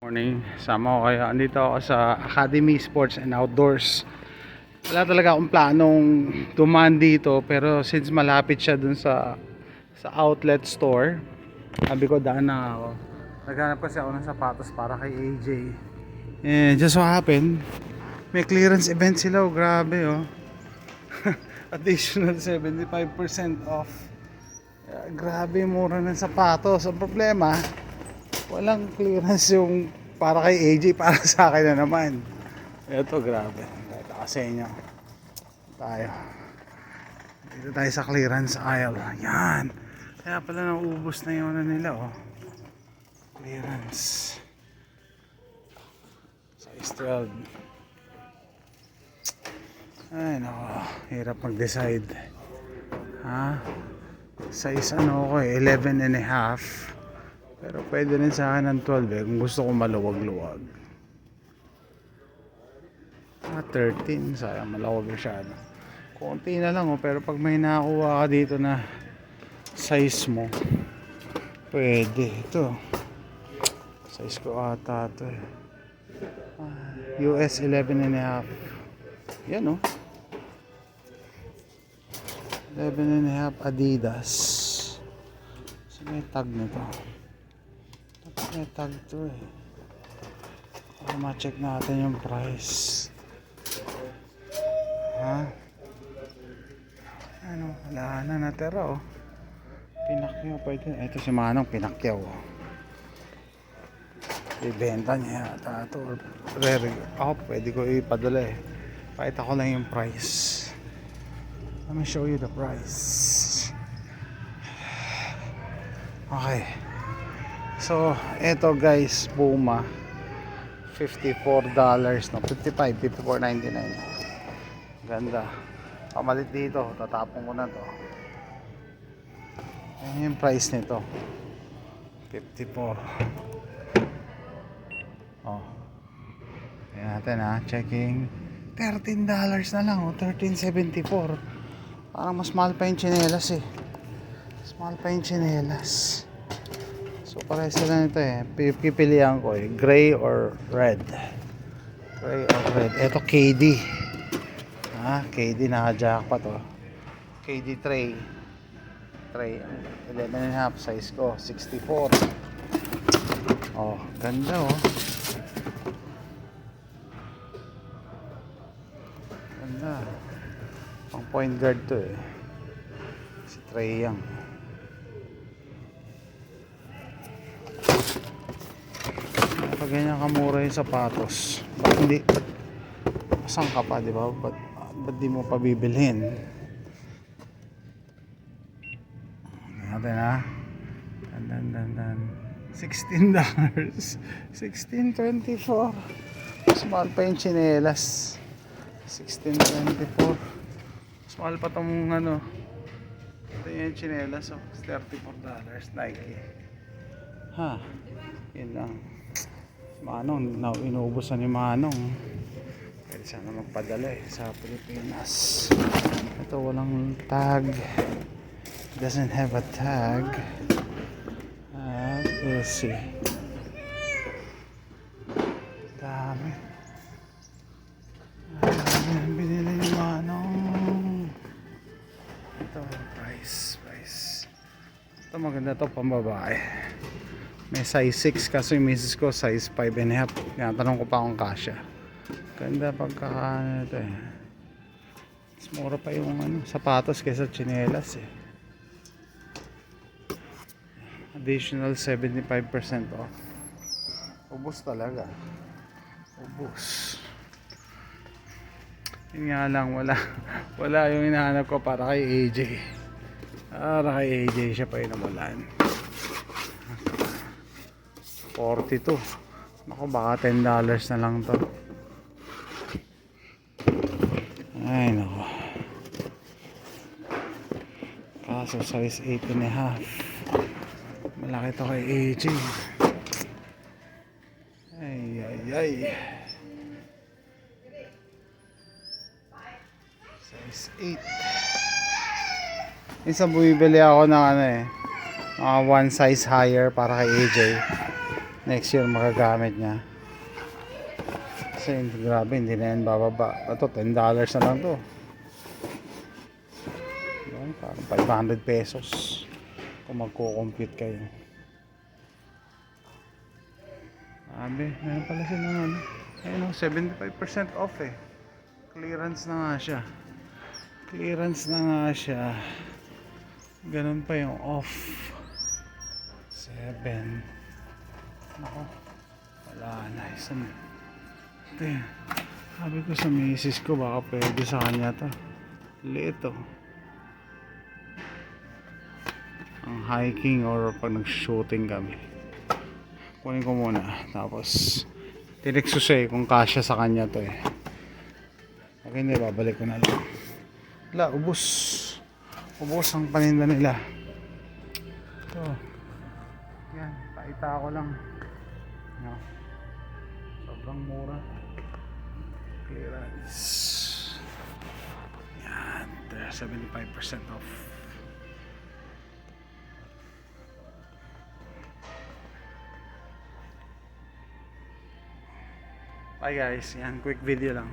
Morning, sama ko kayo. Andito ako sa Academy Sports and Outdoors. Wala talaga akong planong dumaan dito, pero since malapit siya dun sa outlet store, sabi ko daan na ako. Naghanap kasi ako ng sapatos para kay AJ. And just so happen, may clearance event sila. Oh, grabe oh. Additional 75% off. Grabe mura ng sapatos. Ang problema, walang clearance yung para kay AJ, para sa akin na naman. Ito grabe. Ito kasi inyo. Tayo. Dito tayo sa clearance aisle. Yan. Kaya pala naubos na yung ano nila oh. Clearance. Size 12. Ay nako. Hirap mag-decide. Ha? Size ano ko eh. 11 and a half. Pero pwede rin sa akin ng 12 eh, kung gusto ko maluwag-luwag. 13, sayang malawag masyado. Konti na lang oh, pero pag may nakakuha ka dito na size mo, pwede. Ito, size ko ata ito eh. US 11 and a half. Yan oh. 11 and a half Adidas. So may tag nito. May tag to eh. Para ma-check natin yung price. Ha? Ano? Wala na natira oh. Pinakyaw pwede. Ito si Manong pinakyaw oh. Ibenta niya yata ito. Ako pwede ko ipadala eh. Pakita ko lang yung price. Let me show you the price. Okay. So, eto guys, Puma $54, no? 54.99. Ganda. Pamalit dito, tatapon ko na to. Ayan yung price nito. 54. Oh. Ayan natin ha, checking. $13 na lang, oh. 13.74. Parang mas mahal pa yung tsinelas eh. Mas mahal pa yung tsinelas. So parehas sila nito eh. Pipilihan ko eh. Gray or red. Gray or red. Ito KD. KD naka-jackpot oh. KD tray. Tray. 11 and a half size ko. 64. Oh, ganda oh. Ganda. Pang point guard to eh. Si Trae Young. Pag ganyan kamura yung sapatos, ba't hindi, saan ka pa, di ba? Ba't di mo pa bibilhin? Natin ha, dan $16. 16.24. Mas mahal pa yung tsinelas. 16.24. Mas mahal pa tong ano, ito yung tsinelas oh. $34 Nike. Ha, yun lang. Manong, inuubusan ni Manong. Pwede sana magpadala eh sa Pilipinas. Ito walang tag. Doesn't have a tag. We'll see. Dami. Binili ni Manong. Ito price. Ito maganda to, pambabae. May size 6 kasi yung misis ko size 5 and a half. Tinatanong ko pa kung kasya. Ganda pagkakaano ito eh. Mas mura pa yung ano, sapatos kaysa tsinelas eh. Additional 75% off. Ubus talaga. Ubus. Yun nga lang, wala yung hinahanap ko para kay AJ. Para kay AJ siya pa yung namulan. 42. Naku, baka $10 na lang to. Ay naku. Kaso size 8 and a half. Malaki to kay AJ. Ay. Size 8. Minsan bumibili ako ng ano eh, one size higher para kay AJ. next year magagamit niya. Kasi grabe, hindi na yan bababa. Ito, $10 na lang to. Yan, parang 500 pesos kung magko-compute kayo. Sabi, meron pala siya ng ano. Ayun, 75% off eh. Clearance na nga siya. Clearance na nga siya. Ganun pa yung off. 7. Ako. Wala na. Isang. Ito yan. Sabi ko sa misis ko, baka pwede sa kanya to. Liit to. Ang hiking or pag nag-shooting kami. Kunin ko muna. Tapos, tinext ko siya kung kasya sa kanya to eh. Okay, hindi, babalik ko na lang. Wala, ubos. Ubos ang paninda nila. So, yan, paita ko lang. No. Sobrang mura. Clearance. Yan, 75% off. Bye guys, yan, quick video lang.